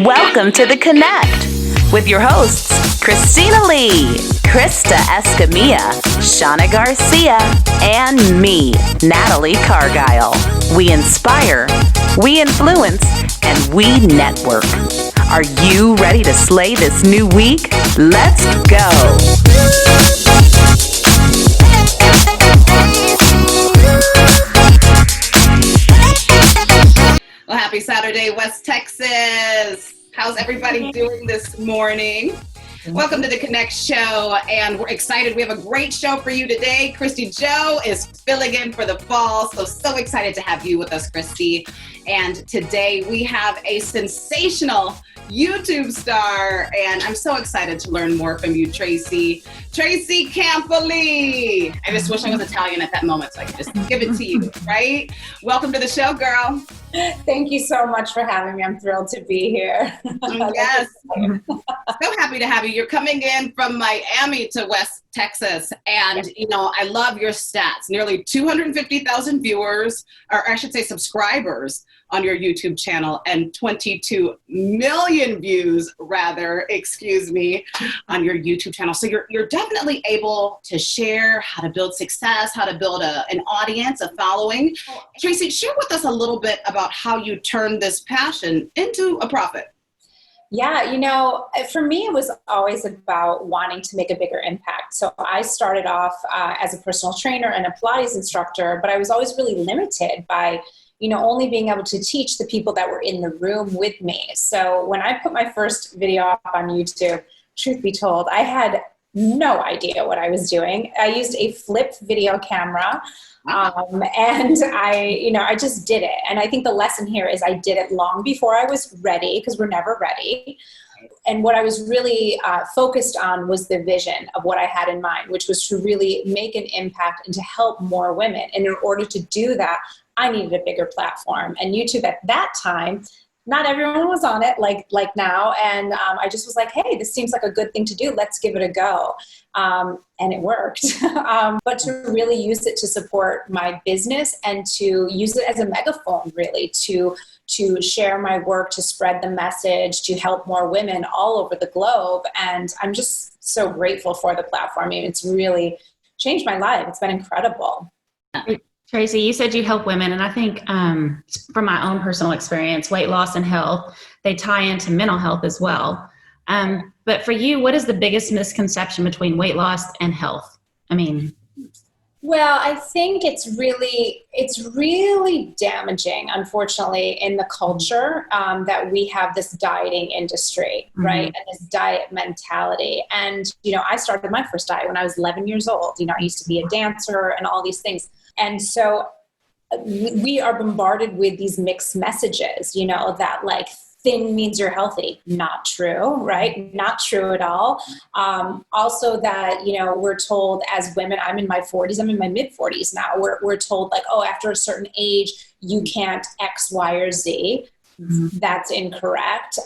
Welcome to The Connect with your hosts, Christina Lee, Krista Escamilla, Shauna Garcia, and me, Natalie Cargile. We inspire, we influence, and we network. Are you ready to slay this new week? Let's go. Well, happy Saturday, West Texas. How's everybody doing this morning? Welcome to the Connect Show, and we're excited. We have a great show for you today. Christy Joe is filling in for the fall, so excited to have you with us, Christy. And today we have a sensational YouTube star, and I'm so excited to learn more from you, Tracy. Tracy Campoli. I just wish I was Italian at that moment, so I could just give it to you, right? Welcome to the show, girl. Thank you so much for having me. I'm thrilled to be here. Yes. So happy to have you. You're coming in from Miami to West Texas, and I love your stats. Nearly 250,000 viewers, or I should say subscribers, on your YouTube channel, and 22 million views, on your YouTube channel. So you're definitely able to share how to build success, how to build an audience, a following. Tracy, share with us a little bit about how you turned this passion into a profit. Yeah, for me, it was always about wanting to make a bigger impact. So I started off as a personal trainer and a Pilates instructor, but I was always really limited by only being able to teach the people that were in the room with me. So when I put my first video up on YouTube, truth be told, I had no idea what I was doing. I used a flip video camera, and I just did it. And I think the lesson here is I did it long before I was ready, because we're never ready. And what I was really focused on was the vision of what I had in mind, which was to really make an impact and to help more women. And in order to do that, I needed a bigger platform. And YouTube at that time, not everyone was on it like now. And I just was like, hey, this seems like a good thing to do. Let's give it a go. And it worked. But to really use it to support my business and to use it as a megaphone, really, to share my work, to spread the message, to help more women all over the globe. And I'm just so grateful for the platform. I mean, it's really changed my life. It's been incredible. Tracy, you said you help women, and I think from my own personal experience, weight loss and health, they tie into mental health as well. But for you, what is the biggest misconception between weight loss and health? Well, I think it's really damaging, unfortunately, in the culture that we have this dieting industry, right? And this diet mentality. And, I started my first diet when I was 11 years old. I used to be a dancer and all these things. And so we are bombarded with these mixed messages, that like thin means you're healthy. Not true, right? Not true at all. Also that, we're told as women, I'm in my 40s, I'm in my mid 40s now. We're told like, oh, after a certain age, you can't X, Y, or Z. That's incorrect.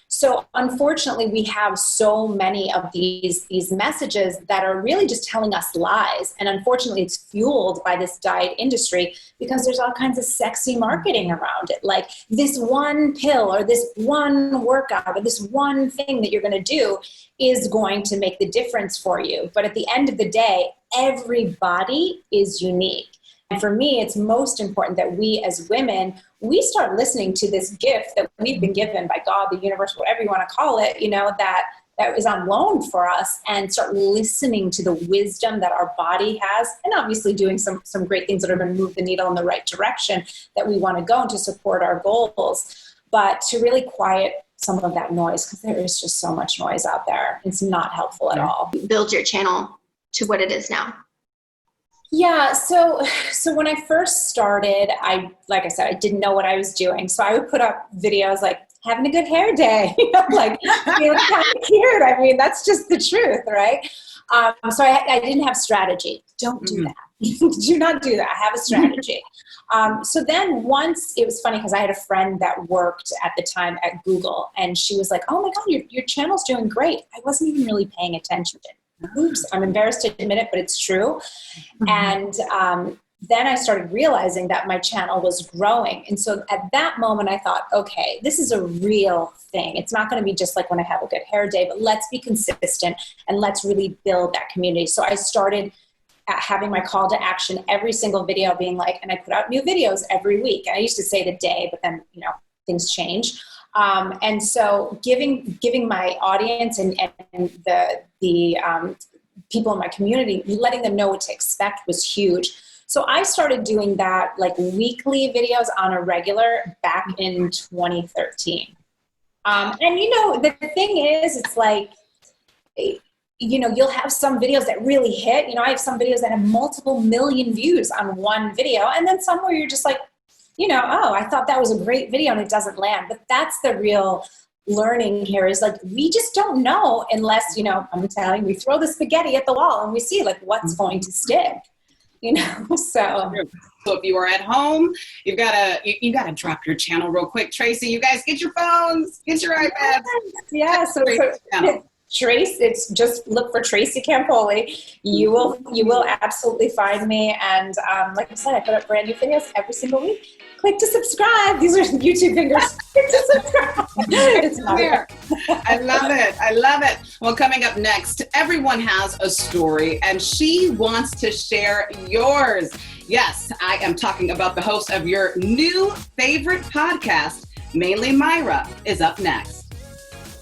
So unfortunately, we have so many of these messages that are really just telling us lies. And unfortunately, it's fueled by this diet industry because there's all kinds of sexy marketing around it. Like this one pill or this one workout or this one thing that you're going to do is going to make the difference for you. But at the end of the day, every body is unique. And for me, it's most important that we as women, we start listening to this gift that we've been given by God, the universe, whatever you want to call it, that is on loan for us, and start listening to the wisdom that our body has, and obviously doing some great things that are going to move the needle in the right direction that we want to go and to support our goals. But to really quiet some of that noise, because there is just so much noise out there. It's not helpful at all. Build your channel to what it is now. Yeah, so when I first started, like I said, I didn't know what I was doing. So I would put up videos like having a good hair day, like feeling kind of cute. I mean, that's just the truth, right? So I didn't have strategy. Don't do that. Do not do that. Have a strategy. So then once, it was funny because I had a friend that worked at the time at Google, and she was like, oh my God, your channel's doing great. I wasn't even really paying attention. Oops, I'm embarrassed to admit it, but it's true. And then I started realizing that my channel was growing. And so at that moment, I thought, okay, this is a real thing. It's not going to be just like when I have a good hair day, but let's be consistent and let's really build that community. So I started having my call to action every single video being like, and I put out new videos every week. And I used to say the day, but then, things change. And so giving my audience and the people in my community, letting them know what to expect was huge. So I started doing that like weekly videos on a regular back in 2013. And the thing is, it's like, you'll have some videos that really hit. I have some videos that have multiple million views on one video. And then some where you're just like, oh, I thought that was a great video and it doesn't land. But that's the real learning here is like, we just don't know unless, I'm telling you, we throw the spaghetti at the wall and we see like what's going to stick, so. So if you are at home, you gotta drop your channel real quick. Tracy, you guys get your phones, get your iPads. Yeah, so Trace, it's just look for Tracy Campoli. You will absolutely find me. And like I said, I put up brand new videos every single week. Click to subscribe. These are YouTube fingers. Click to subscribe. It's not there. I love it. Well, coming up next, everyone has a story and she wants to share yours. Yes, I am talking about the host of your new favorite podcast, Mainly Myra, is up next.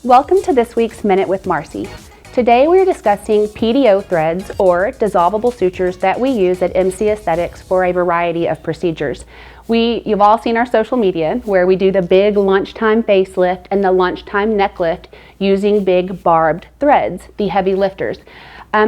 Welcome to this week's Minute with Marcy. Today we're discussing PDO threads, or dissolvable sutures, that we use at MC Aesthetics for a variety of procedures. You've all seen our social media where we do the big lunchtime facelift and the lunchtime neck lift using big barbed threads, the heavy lifters.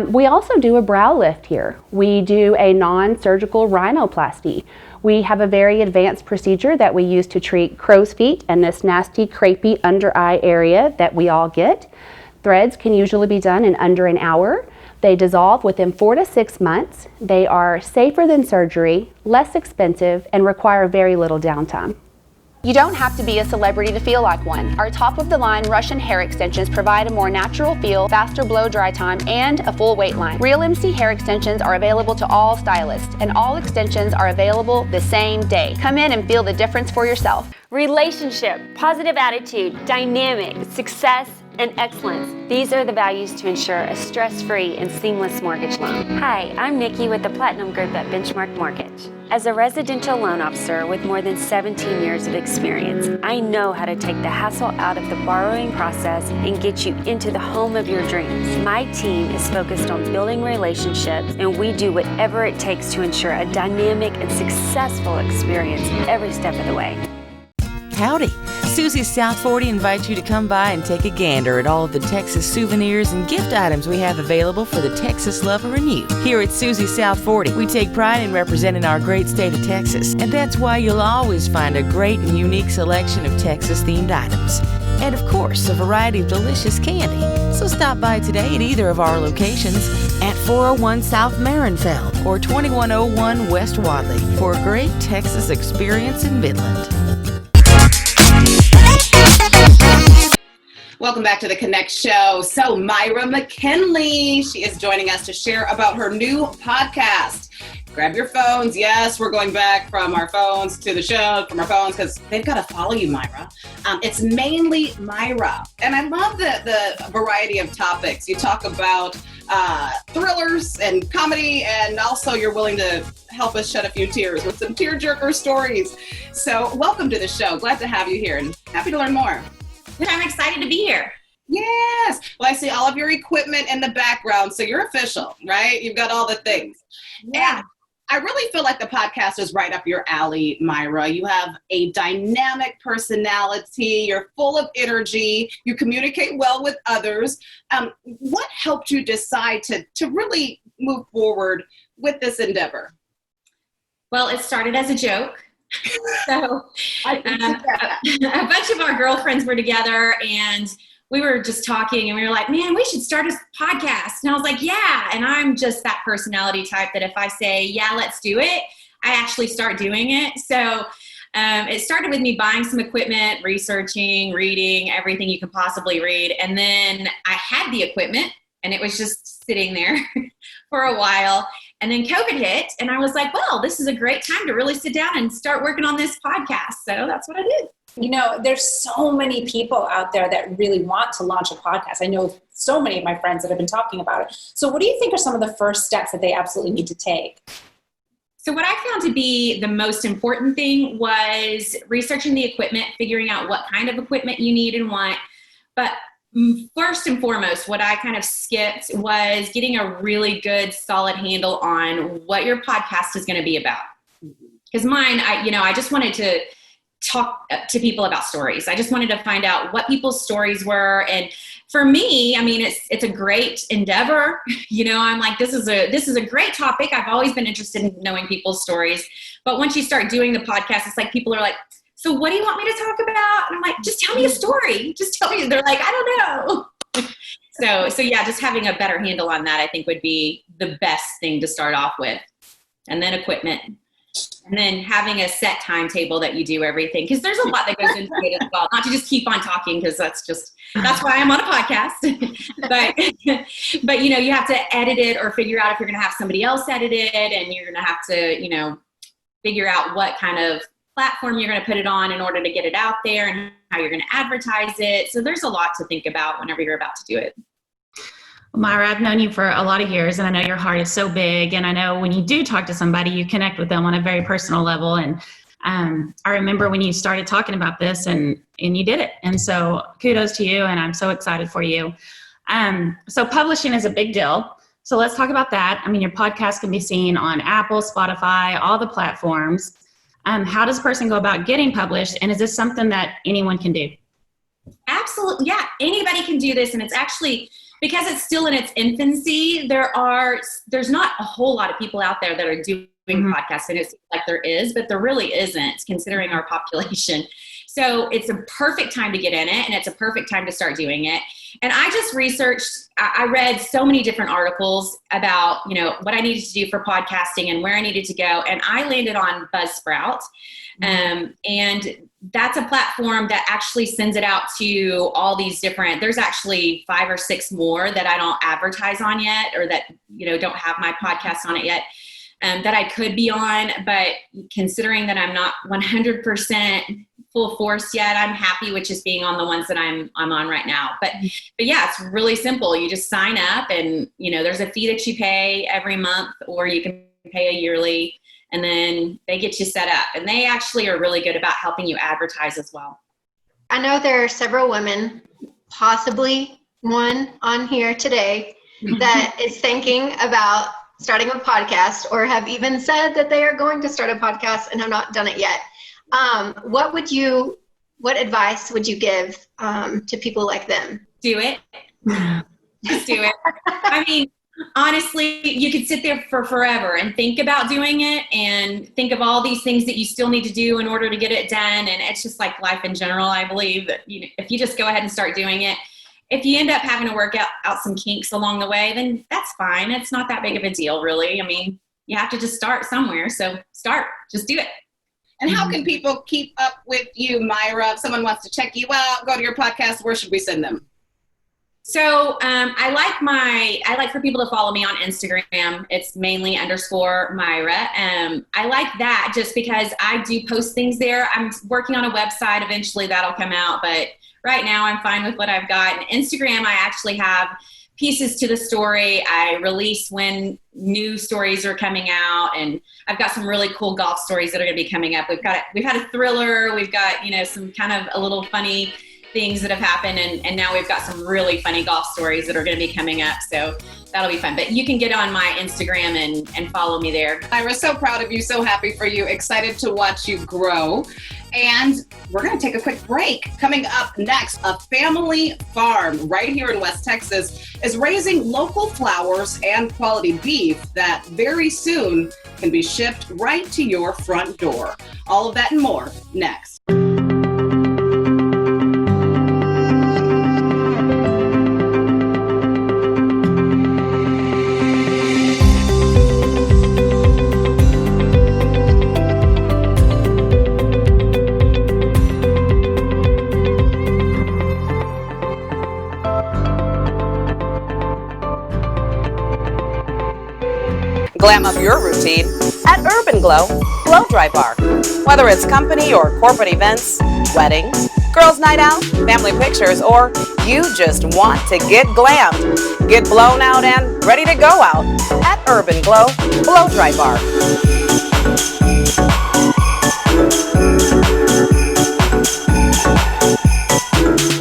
We also do a brow lift here. We do a non-surgical rhinoplasty. We have a very advanced procedure that we use to treat crow's feet and this nasty crepey under eye area that we all get. Threads can usually be done in under an hour. They dissolve within 4 to 6 months. They are safer than surgery, less expensive, and require very little downtime. You don't have to be a celebrity to feel like one. Our top-of-the-line Russian hair extensions provide a more natural feel, faster blow-dry time, and a full weight line. Real MC hair extensions are available to all stylists, and all extensions are available the same day. Come in and feel the difference for yourself. Relationship, positive attitude, dynamic, success, and excellence. These are the values to ensure a stress-free and seamless mortgage loan. Hi, I'm Nikki with the Platinum Group at Benchmark Mortgage. As a residential loan officer with more than 17 years of experience, I know how to take the hassle out of the borrowing process and get you into the home of your dreams. My team is focused on building relationships, and we do whatever it takes to ensure a dynamic and successful experience every step of the way. Howdy! Susie's South 40 invites you to come by and take a gander at all of the Texas souvenirs and gift items we have available for the Texas lover in you. Here at Susie's South 40, we take pride in representing our great state of Texas, and that's why you'll always find a great and unique selection of Texas-themed items. And of course, a variety of delicious candy. So stop by today at either of our locations at 401 South Marinfeld or 2101 West Wadley for a great Texas experience in Midland. Welcome back to the Connect Show. So Myra McKinley, she is joining us to share about her new podcast. Grab your phones. Yes, we're going back from our phones to the show, from our phones, because they've got to follow you, Myra. It's Mainly Myra. And I love the variety of topics. You talk about thrillers and comedy, and also you're willing to help us shed a few tears with some tearjerker stories. So welcome to the show. Glad to have you here and happy to learn more. I'm excited to be here. Yes. Well, I see all of your equipment in the background, so you're official, right? You've got all the things. Yeah. And I really feel like the podcast is right up your alley, Myra. You have a dynamic personality. You're full of energy. You communicate well with others. What helped you decide to really move forward with this endeavor? Well, it started as a joke. So a bunch of our girlfriends were together and we were just talking and we were like, man, we should start a podcast. And I was like, yeah. And I'm just that personality type that if I say, yeah, let's do it, I actually start doing it. So it started with me buying some equipment, researching, reading, everything you can possibly read. And then I had the equipment and it was just sitting there for a while. And then COVID hit, and I was like, well, this is a great time to really sit down and start working on this podcast. So that's what I did. You know, there's so many people out there that really want to launch a podcast. I know so many of my friends that have been talking about it. So what do you think are some of the first steps that they absolutely need to take? So what I found to be the most important thing was researching the equipment, figuring out what kind of equipment you need and want. But first and foremost, what I kind of skipped was getting a really good, solid handle on what your podcast is going to be about. Because mine, I just wanted to talk to people about stories. I just wanted to find out what people's stories were. And for me, I mean, it's a great endeavor. I'm like, this is a great topic. I've always been interested in knowing people's stories. But once you start doing the podcast, it's like people are like, so what do you want me to talk about? And I'm like, just tell me a story. Just tell me. They're like, I don't know. So yeah, just having a better handle on that, I think, would be the best thing to start off with. And then equipment. And then having a set timetable that you do everything. Because there's a lot that goes into it as well. Not to just keep on talking, because that's why I'm on a podcast. but you have to edit it or figure out if you're going to have somebody else edit it. And you're going to have to, figure out what kind of platform you're going to put it on in order to get it out there and how you're going to advertise it. So there's a lot to think about whenever you're about to do it. Myra, I've known you for a lot of years, and I know your heart is so big. And I know when you do talk to somebody, you connect with them on a very personal level. And I remember when you started talking about this, and you did it. And so kudos to you, and I'm so excited for you. So publishing is a big deal. So let's talk about that. I mean, your podcast can be seen on Apple, Spotify, all the platforms. How does a person go about getting published? And is this something that anyone can do? Absolutely. Yeah, anybody can do this. And it's actually, because it's still in its infancy, there's not a whole lot of people out there that are doing podcasts. And it seems like there is, but there really isn't, considering our population. So it's a perfect time to get in it, and it's a perfect time to start doing it. And I just I read so many different articles about, what I needed to do for podcasting and where I needed to go. And I landed on Buzzsprout. And that's a platform that actually sends it out to all these different, there's actually 5 or 6 more that I don't advertise on yet, or that, don't have my podcast on it yet, that I could be on. But considering that I'm not 100% full force yet, I'm happy with just being on the ones that I'm on right now. But yeah, it's really simple. You just sign up, and there's a fee that you pay every month, or you can pay a yearly, and then they get you set up. And they actually are really good about helping you advertise as well. I know there are several women, possibly one on here today, that is thinking about starting a podcast, or have even said that they are going to start a podcast and have not done it yet. What advice would you give to people like them? Do it. Just do it. I mean, honestly, you could sit there for forever and think about doing it, and think of all these things that you still need to do in order to get it done. And it's just like life in general. I believe that if you just go ahead and start doing it, if you end up having to work out some kinks along the way, then that's fine. It's not that big of a deal, really. I mean, you have to just start somewhere. So just do it. And how can people keep up with you, Myra? If someone wants to check you out, go to your podcast, where should we send them? So I like for people to follow me on Instagram. It's mainly_Myra. I like that just because I do post things there. I'm working on a website. Eventually that'll come out, but right now I'm fine with what I've got. And Instagram, I actually have pieces to the story. I release when new stories are coming out, and I've got some really cool golf stories that are going to be coming up. We've had a thriller. We've got, some kind of a little funny things that have happened, and now we've got some really funny golf stories that are going to be coming up. So that'll be fun. But you can get on my Instagram and follow me there. Myra, so proud of you, so happy for you, excited to watch you grow. And we're going to take a quick break. Coming up next, a family farm right here in West Texas is raising local flowers and quality beef that very soon can be shipped right to your front door. All of that and more next. Glam up your routine at Urban Glow Blow Dry Bar. Whether it's company or corporate events, weddings, girls' night out, family pictures, or you just want to get glammed, get blown out and ready to go out at Urban Glow Blow Dry Bar.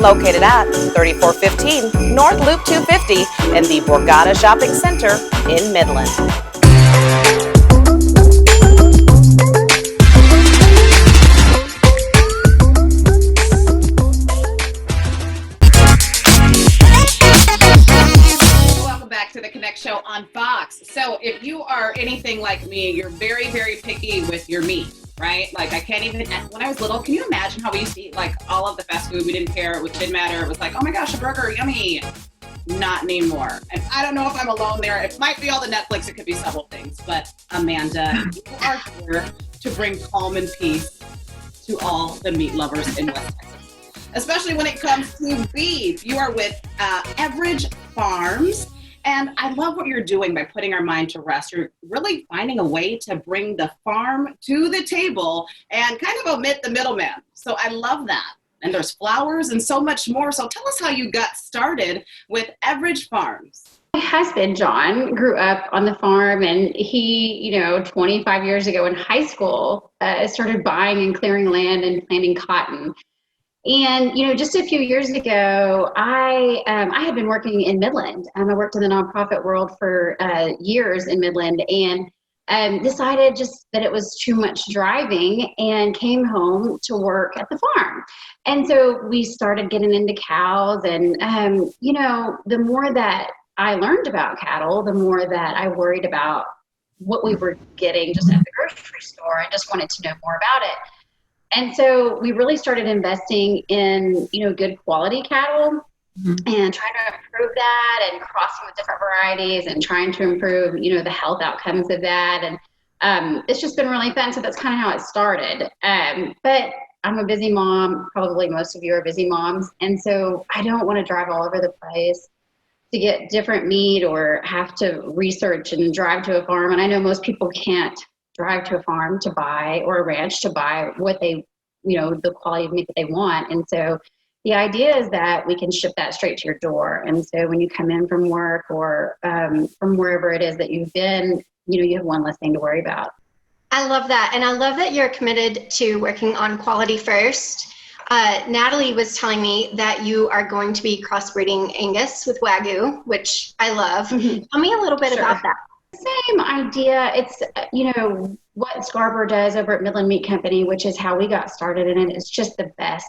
Located at 3415 North Loop 250 in the Borgata Shopping Center in Midland. Welcome back to the Connect Show on Fox. So if you are anything like me, you're very, very picky with your meat. Right? Like I can't even, when I was little, can you imagine how we used to eat like all of the fast food? We didn't care, which didn't matter. It was like, oh my gosh, a burger, yummy. Not anymore. And I don't know if I'm alone there. It might be all the Netflix, it could be several things. But Amanda, you are here to bring calm and peace to all the meat lovers in West Texas. Especially when it comes to beef. You are with Evridge Farms. And I love what you're doing by putting our mind to rest. You're really finding a way to bring the farm to the table and kind of omit the middleman. So I love that. And there's flowers and so much more. So tell us how you got started with Evridge Farms. My husband, John, grew up on the farm, and he, 25 years ago in high school, started buying and clearing land and planting cotton. And, just a few years ago, I had been working in Midland. I worked in the nonprofit world for years in Midland, and decided just that it was too much driving and came home to work at the farm. And so we started getting into cows, and, the more that I learned about cattle, the more that I worried about what we were getting just at the grocery store. I just wanted to know more about it. And so we really started investing in, good quality cattle and trying to improve that and crossing with different varieties and trying to improve, the health outcomes of that. And it's just been really fun. So that's kind of how it started. But I'm a busy mom. Probably most of you are busy moms. And so I don't want to drive all over the place to get different meat or have to research and drive to a farm. And I know most people can't drive to a farm to buy, or a ranch to buy what they, the quality of meat that they want. And so the idea is that we can ship that straight to your door. And so when you come in from work or from wherever it is that you've been, you have one less thing to worry about. I love that. And I love that you're committed to working on quality first. Natalie was telling me that you are going to be crossbreeding Angus with Wagyu, which I love. Tell me a little bit about that. Same idea. It's, what Scarborough does over at Midland Meat Company, which is how we got started in it. It's just the best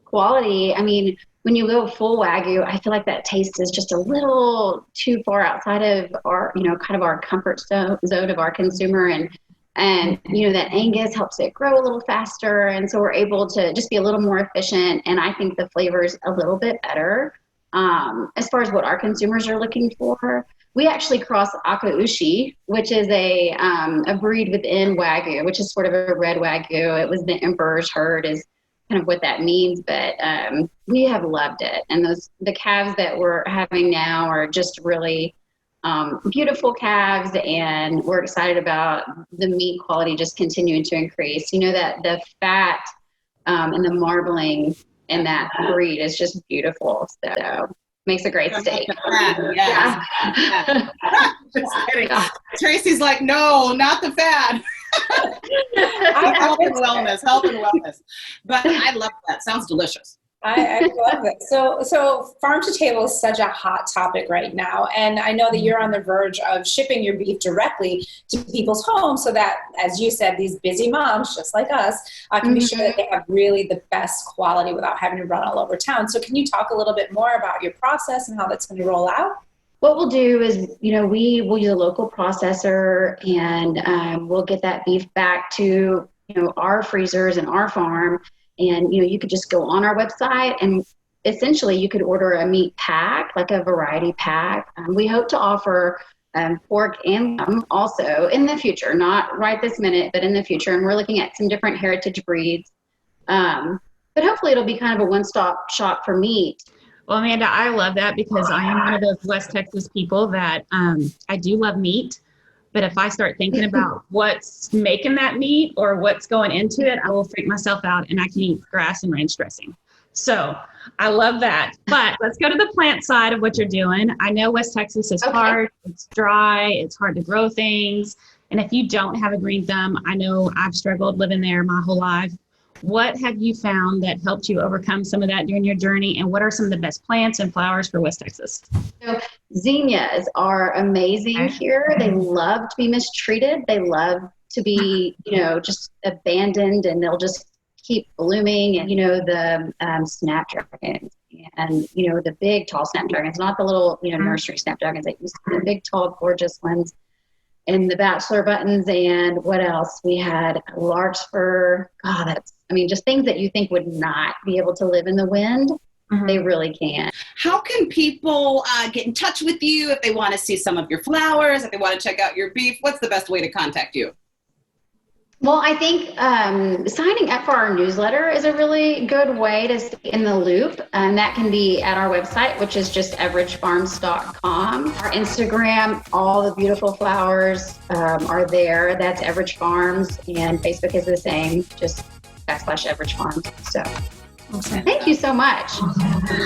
quality. I mean, when you go full Wagyu, I feel like that taste is just a little too far outside of our, kind of our comfort zone of our consumer. And that Angus helps it grow a little faster. And so we're able to just be a little more efficient. And I think the flavor's a little bit better as far as what our consumers are looking for. We actually cross Akaushi, which is a breed within Wagyu, which is sort of a red Wagyu. It was the emperor's herd is kind of what that means, but we have loved it. And the calves that we're having now are just really beautiful calves, and we're excited about the meat quality just continuing to increase. That the fat and the marbling in that breed is just beautiful. So makes a great steak. Yeah. Just kidding. Tracy's like, no, not the fat. Health and wellness. But I love that. Sounds delicious. I love it. So farm to table is such a hot topic right now. And I know that you're on the verge of shipping your beef directly to people's homes so that, as you said, these busy moms, just like us, can be sure that they have really the best quality without having to run all over town. So can you talk a little bit more about your process and how that's going to roll out? What we'll do is, we will use a local processor, and we'll get that beef back to, our freezers and our farm. And, you could just go on our website, and essentially you could order a meat pack, like a variety pack. We hope to offer pork and lamb also in the future, not right this minute, but in the future. And we're looking at some different heritage breeds. But hopefully it'll be kind of a one-stop shop for meat. Well, Amanda, I love that because I am one of those West Texas people that I do love meat, But if I start thinking about what's making that meat or what's going into it, I will freak myself out and I can eat grass and ranch dressing. So I love that. But let's go to the plant side of what you're doing. I know West Texas is hard. It's dry. It's hard to grow things. And if you don't have a green thumb, I know I've struggled living there my whole life. What have you found that helped you overcome some of that during your journey? And what are some of the best plants and flowers for West Texas? So zinnias are amazing here. They love to be mistreated. They love to be, just abandoned, and they'll just keep blooming. And, the snapdragons and, the big tall snapdragons, not the little, nursery snapdragons that used to be, the big tall, gorgeous ones. And the bachelor buttons, and what else? We had larkspur. God, just things that you think would not be able to live in the wind. They really can. How can people get in touch with you if they want to see some of your flowers, if they want to check out your beef? What's the best way to contact you? Well, I think signing up for our newsletter is a really good way to stay in the loop. And that can be at our website, which is just evridgefarms.com. Our Instagram, all the beautiful flowers are there. That's Evridge Farms. And Facebook is the same, just /Evridge Farms. So thank you so much.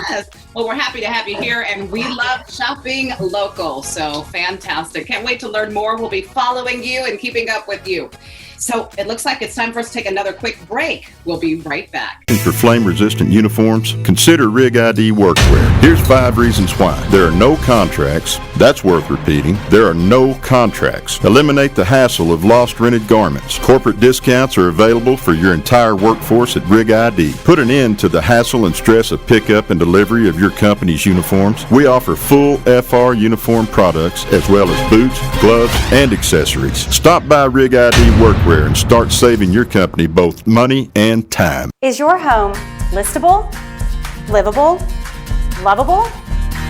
Yes. Well, we're happy to have you here, and we love shopping local. So fantastic. Can't wait to learn more. We'll be following you and keeping up with you. So it looks like it's time for us to take another quick break. We'll be right back. For flame-resistant uniforms, consider Rig ID Workwear. Here's 5 reasons why. There are no contracts. That's worth repeating. There are no contracts. Eliminate the hassle of lost rented garments. Corporate discounts are available for your entire workforce at Rig ID. Put an end to the hassle and stress of pickup and delivery of your company's uniforms. We offer full FR uniform products as well as boots, gloves, and accessories. Stop by Rig ID Workwear and start saving your company both money and time. Is your home listable, livable, lovable?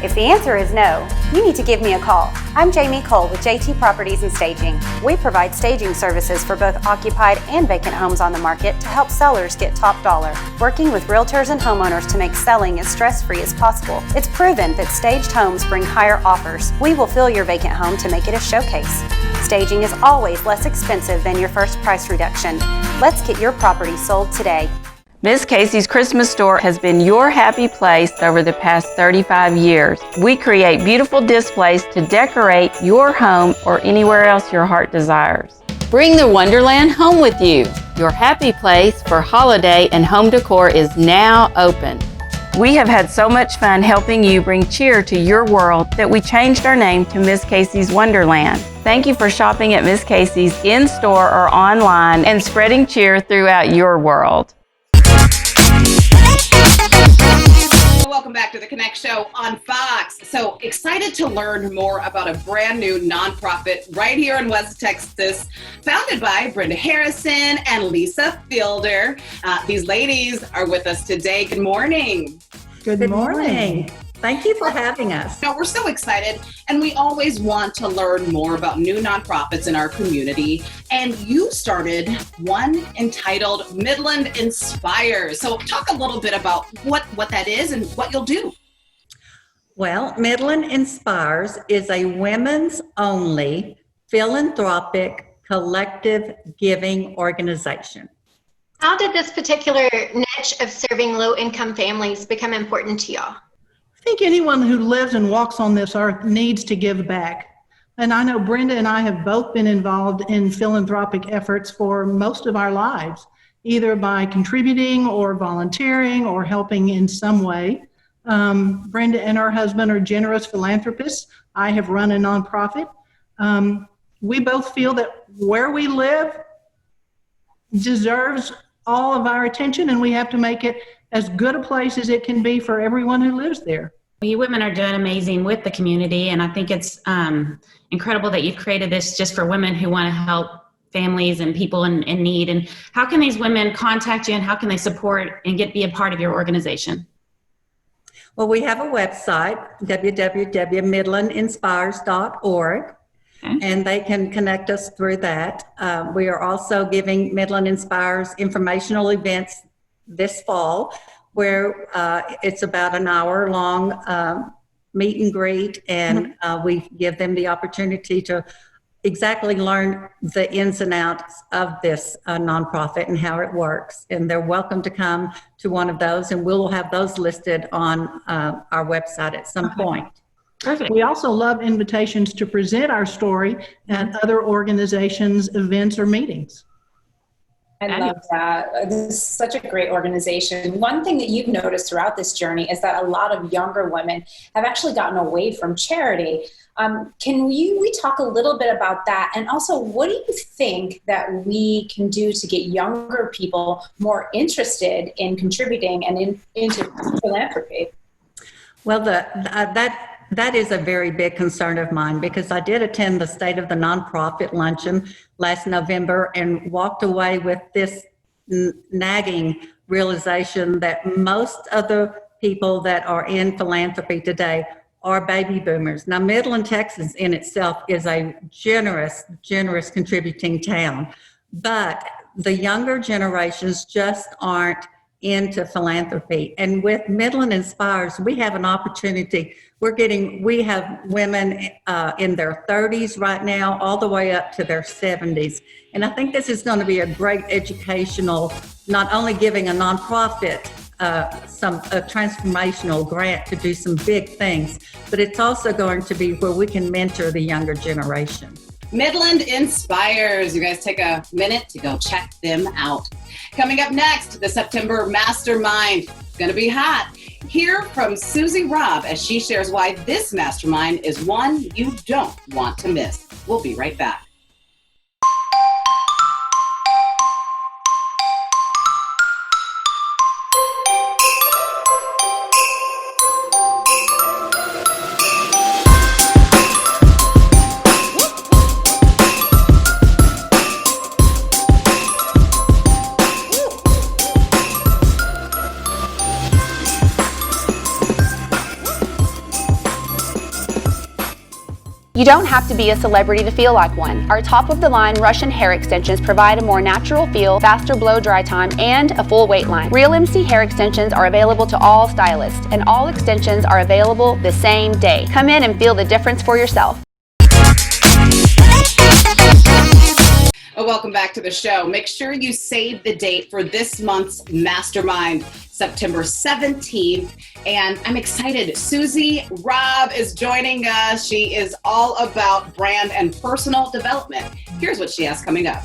If the answer is no, you need to give me a call. I'm Jamie Cole with JT Properties and Staging. We provide staging services for both occupied and vacant homes on the market to help sellers get top dollar. Working with realtors and homeowners to make selling as stress-free as possible. It's proven that staged homes bring higher offers. We will fill your vacant home to make it a showcase. Staging is always less expensive than your first price reduction. Let's get your property sold today. Miss Casey's Christmas store has been your happy place over the past 35 years. We create beautiful displays to decorate your home or anywhere else your heart desires. Bring the Wonderland home with you. Your happy place for holiday and home decor is now open. We have had so much fun helping you bring cheer to your world that we changed our name to Miss Casey's Wonderland. Thank you for shopping at Miss Casey's in-store or online and spreading cheer throughout your world. Welcome back to the Connect Show on Fox. So excited to learn more about a brand new nonprofit right here in West Texas, founded by Brenda Harrison and Lisa Fielder. These ladies are with us today. Good morning. Good morning. Thank you for having us. No, we're so excited, and we always want to learn more about new nonprofits in our community. And you started one entitled Midland Inspires. So talk a little bit about what that is and what you'll do. Well, Midland Inspires is a women's only philanthropic collective giving organization. How did this particular niche of serving low-income families become important to y'all? I think anyone who lives and walks on this earth needs to give back. And I know Brenda and I have both been involved in philanthropic efforts for most of our lives, either by contributing or volunteering or helping in some way. Brenda and her husband are generous philanthropists. I have run a nonprofit. We both feel that where we live deserves all of our attention, and we have to make it as good a place as it can be for everyone who lives there. You women are doing amazing with the community, and I think it's incredible that you've created this just for women who want to help families and people in need. And how can these women contact you, and how can they support and be a part of your organization? Well, we have a website, www.midlandinspires.org, and they can connect us through that. We are also giving Midland Inspires informational events this fall, where it's about an hour-long meet and greet, and we give them the opportunity to exactly learn the ins and outs of this nonprofit and how it works. And they're welcome to come to one of those, and we'll have those listed on our website at some point. Perfect. We also love invitations to present our story at other organizations, events, or meetings. I love that. This is such a great organization. One thing that you've noticed throughout this journey is that a lot of younger women have actually gotten away from charity. Can we talk a little bit about that? And also, what do you think that we can do to get younger people more interested in contributing and into philanthropy? Well, that is a very big concern of mine, because I did attend the State of the Nonprofit Luncheon last November and walked away with this nagging realization that most of the people that are in philanthropy today are baby boomers. Now, Midland, Texas in itself is a generous contributing town, but the younger generations just aren't into philanthropy. And with Midland Inspires, we have an opportunity. We have women in their 30s right now, all the way up to their 70s. And I think this is going to be a great educational, not only giving a nonprofit a transformational grant to do some big things, but it's also going to be where we can mentor the younger generation. Midland Inspires. You guys take a minute to go check them out. Coming up next, the September Mastermind. It's going to be hot. Hear from Susie Robb as she shares why this mastermind is one you don't want to miss. We'll be right back. You don't have to be a celebrity to feel like one. Our top-of-the-line Russian hair extensions provide a more natural feel, faster blow-dry time, and a full wait line. Real MC hair extensions are available to all stylists, and all extensions are available the same day. Come in and feel the difference for yourself. Welcome back to the show. Make sure you save the date for this month's Mastermind, September 17th. And I'm excited. Susie Robb is joining us. She is all about brand and personal development. Here's what she has coming up.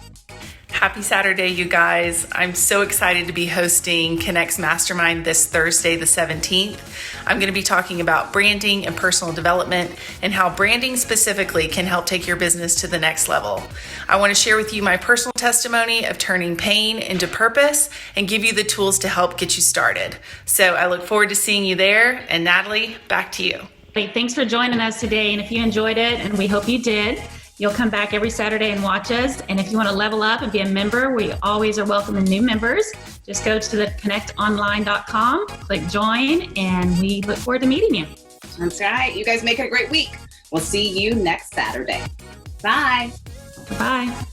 Happy Saturday, you guys. I'm so excited to be hosting Connect's Mastermind this Thursday, the 17th. I'm going to be talking about branding and personal development and how branding specifically can help take your business to the next level. I want to share with you my personal testimony of turning pain into purpose and give you the tools to help get you started. So I look forward to seeing you there. And Natalie, back to you. Great. Thanks for joining us today. And if you enjoyed it, and we hope you did, you'll come back every Saturday and watch us. And if you want to level up and be a member, we always are welcoming new members. Just go to the connectonline.com, click join, and we look forward to meeting you. That's right. You guys make it a great week. We'll see you next Saturday. Bye. Bye.